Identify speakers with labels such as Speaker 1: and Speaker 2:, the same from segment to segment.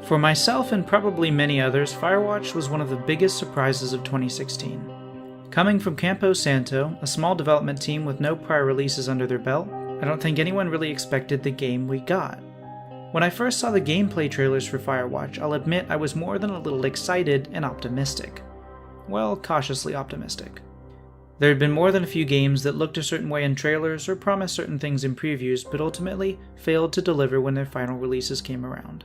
Speaker 1: For myself and probably many others, Firewatch was one of the biggest surprises of 2016. Coming from Campo Santo, a small development team with no prior releases under their belt, I don't think anyone really expected the game we got. When I first saw the gameplay trailers for Firewatch, I'll admit I was more than a little excited and optimistic. Well, cautiously optimistic. There had been more than a few games that looked a certain way in trailers or promised certain things in previews, but ultimately failed to deliver when their final releases came around.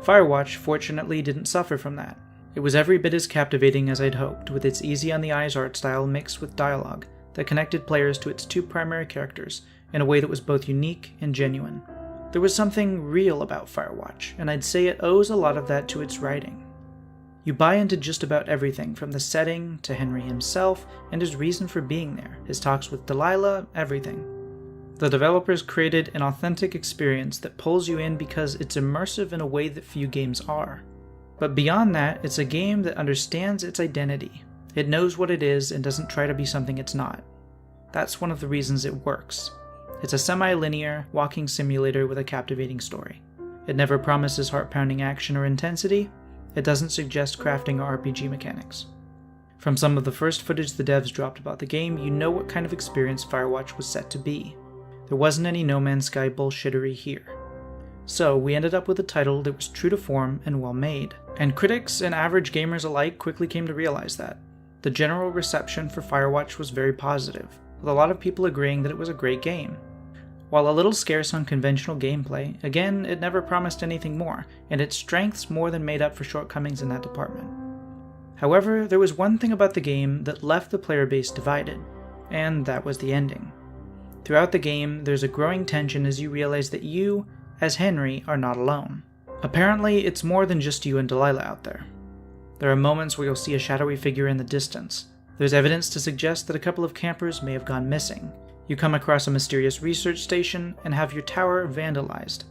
Speaker 1: Firewatch, fortunately, didn't suffer from that. It was every bit as captivating as I'd hoped, with its easy-on-the-eyes art style mixed with dialogue that connected players to its two primary characters in a way that was both unique and genuine. There was something real about Firewatch, and I'd say it owes a lot of that to its writing. You buy into just about everything, from the setting to Henry himself and his reason for being there, his talks with Delilah, everything. The developers created an authentic experience that pulls you in because it's immersive in a way that few games are. But beyond that, it's a game that understands its identity. It knows what it is and doesn't try to be something it's not. That's one of the reasons it works. It's a semi-linear, walking simulator with a captivating story. It never promises heart-pounding action or intensity. It doesn't suggest crafting or RPG mechanics. From some of the first footage the devs dropped about the game, you know what kind of experience Firewatch was set to be. There wasn't any No Man's Sky bullshittery here. So we ended up with a title that was true to form and well made. And critics and average gamers alike quickly came to realize that. The general reception for Firewatch was very positive, with a lot of people agreeing that it was a great game. While a little scarce on conventional gameplay, again, it never promised anything more, and its strengths more than made up for shortcomings in that department. However, there was one thing about the game that left the player base divided, and that was the ending. Throughout the game, there's a growing tension as you realize that you, as Henry, are not alone. Apparently, it's more than just you and Delilah out there. There are moments where you'll see a shadowy figure in the distance. There's evidence to suggest that a couple of campers may have gone missing. You come across a mysterious research station and have your tower vandalized.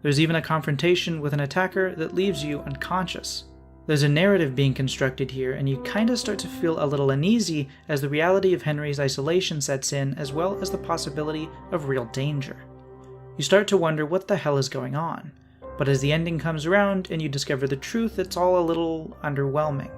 Speaker 1: There's even a confrontation with an attacker that leaves you unconscious. There's a narrative being constructed here, and you kinda start to feel a little uneasy as the reality of Henry's isolation sets in, as well as the possibility of real danger. You start to wonder what the hell is going on, but as the ending comes around and you discover the truth, it's all a little underwhelming.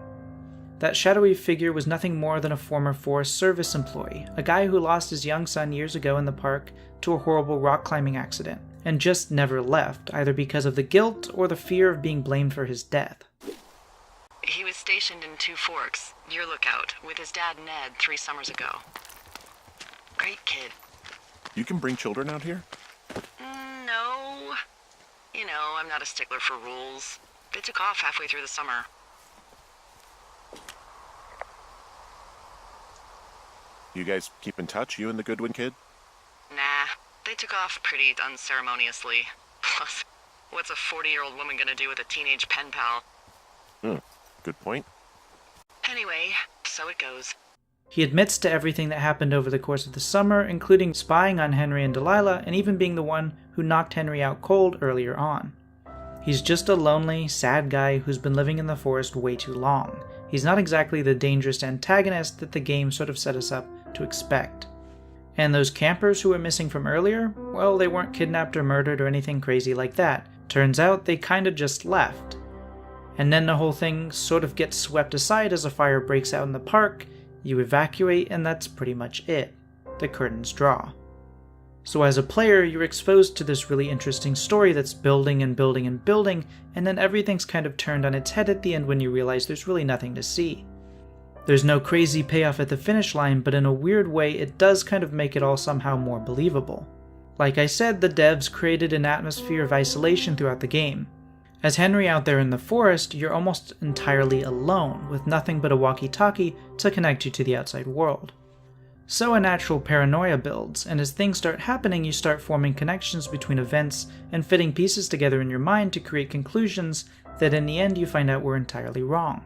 Speaker 1: That shadowy figure was nothing more than a former Forest Service employee, a guy who lost his young son years ago in the park to a horrible rock climbing accident, and just never left, either because of the guilt or the fear of being blamed for his death.
Speaker 2: He was stationed in Two Forks, your lookout, with his dad Ned 3 summers ago. Great kid.
Speaker 3: You can bring children out here?
Speaker 2: No. You know, I'm not a stickler for rules. They took off halfway through the summer.
Speaker 3: You guys keep in touch, you and the Goodwin kid?
Speaker 2: Nah, they took off pretty unceremoniously. Plus, what's a 40-year-old woman gonna do with a teenage pen pal?
Speaker 3: Good point.
Speaker 2: Anyway, so it goes.
Speaker 1: He admits to everything that happened over the course of the summer, including spying on Henry and Delilah, and even being the one who knocked Henry out cold earlier on. He's just a lonely, sad guy who's been living in the forest way too long. He's not exactly the dangerous antagonist that the game sort of set us up to expect. And those campers who were missing from earlier, well, they weren't kidnapped or murdered or anything crazy like that. Turns out they kinda just left. And then the whole thing sort of gets swept aside as a fire breaks out in the park, you evacuate, and that's pretty much it. The curtains draw. So as a player, you're exposed to this really interesting story that's building and building and building, and then everything's kind of turned on its head at the end when you realize there's really nothing to see. There's no crazy payoff at the finish line, but in a weird way, it does kind of make it all somehow more believable. Like I said, the devs created an atmosphere of isolation throughout the game. As Henry out there in the forest, you're almost entirely alone, with nothing but a walkie-talkie to connect you to the outside world. So a natural paranoia builds, and as things start happening, you start forming connections between events and fitting pieces together in your mind to create conclusions that in the end you find out were entirely wrong.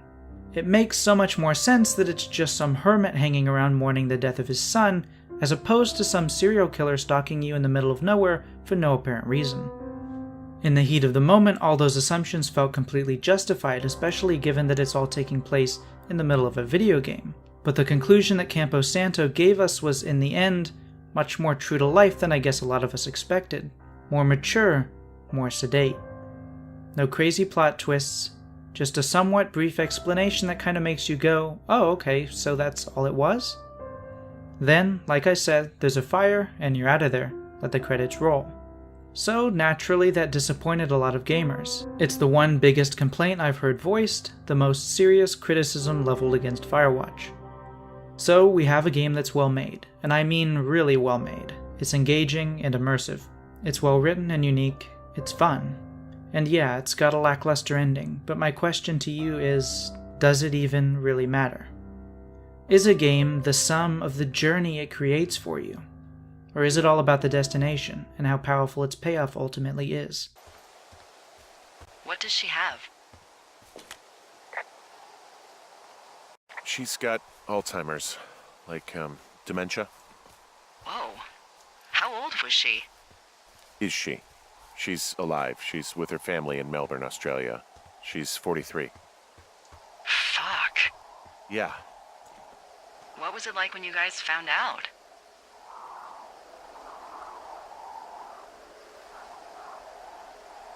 Speaker 1: It makes so much more sense that it's just some hermit hanging around mourning the death of his son, as opposed to some serial killer stalking you in the middle of nowhere for no apparent reason. In the heat of the moment, all those assumptions felt completely justified, especially given that it's all taking place in the middle of a video game. But the conclusion that Campo Santo gave us was, in the end, much more true to life than I guess a lot of us expected. More mature, more sedate. No crazy plot twists, just a somewhat brief explanation that kind of makes you go, oh okay, so that's all it was? Then, like I said, there's a fire and you're out of there. Let the credits roll. So naturally that disappointed a lot of gamers. It's the one biggest complaint I've heard voiced, the most serious criticism leveled against Firewatch. So we have a game that's well made, and I mean really well made. It's engaging and immersive. It's well written and unique. It's fun. And yeah, it's got a lackluster ending, but my question to you is, does it even really matter? Is a game the sum of the journey it creates for you? Or is it all about the destination and how powerful its payoff ultimately is?
Speaker 2: What does she have?
Speaker 3: She's got Alzheimer's, like, dementia.
Speaker 2: Whoa. How old was she?
Speaker 3: Is she? She's alive. She's with her family in Melbourne, Australia. She's 43.
Speaker 2: Fuck.
Speaker 3: Yeah.
Speaker 2: What was it like when you guys found out?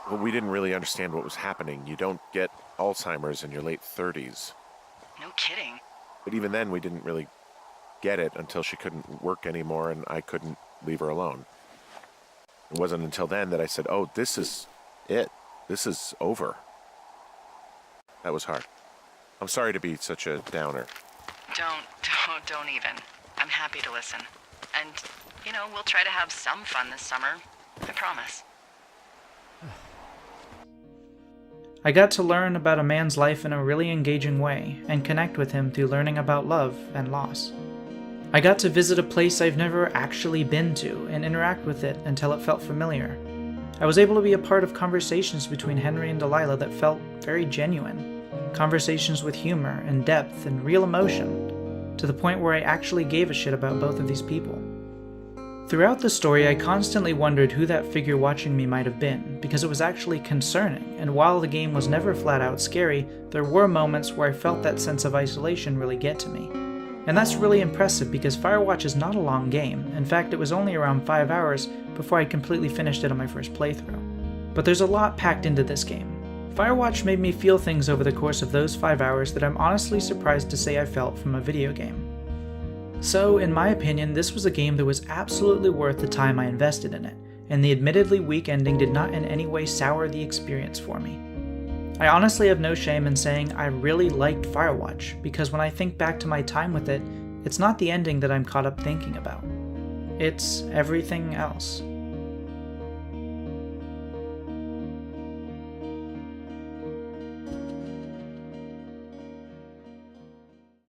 Speaker 3: Well, we didn't really understand what was happening. You don't get Alzheimer's in your late 30s.
Speaker 2: No kidding.
Speaker 3: But even then, we didn't really get it until she couldn't work anymore and I couldn't leave her alone. It wasn't until then that I said, oh, this is it. This is over. That was hard. I'm sorry to be such a downer.
Speaker 2: Don't even. I'm happy to listen. And, we'll try to have some fun this summer. I promise.
Speaker 1: I got to learn about a man's life in a really engaging way and connect with him through learning about love and loss. I got to visit a place I've never actually been to and interact with it until it felt familiar. I was able to be a part of conversations between Henry and Delilah that felt very genuine. Conversations with humor and depth and real emotion, to the point where I actually gave a shit about both of these people. Throughout the story, I constantly wondered who that figure watching me might have been, because it was actually concerning, and while the game was never flat out scary, there were moments where I felt that sense of isolation really get to me. And that's really impressive because Firewatch is not a long game. In fact, it was only around 5 hours before I completely finished it on my first playthrough. But there's a lot packed into this game. Firewatch made me feel things over the course of those 5 hours that I'm honestly surprised to say I felt from a video game. So, in my opinion, this was a game that was absolutely worth the time I invested in it, and the admittedly weak ending did not in any way sour the experience for me. I honestly have no shame in saying I really liked Firewatch, because when I think back to my time with it, it's not the ending that I'm caught up thinking about. It's everything else.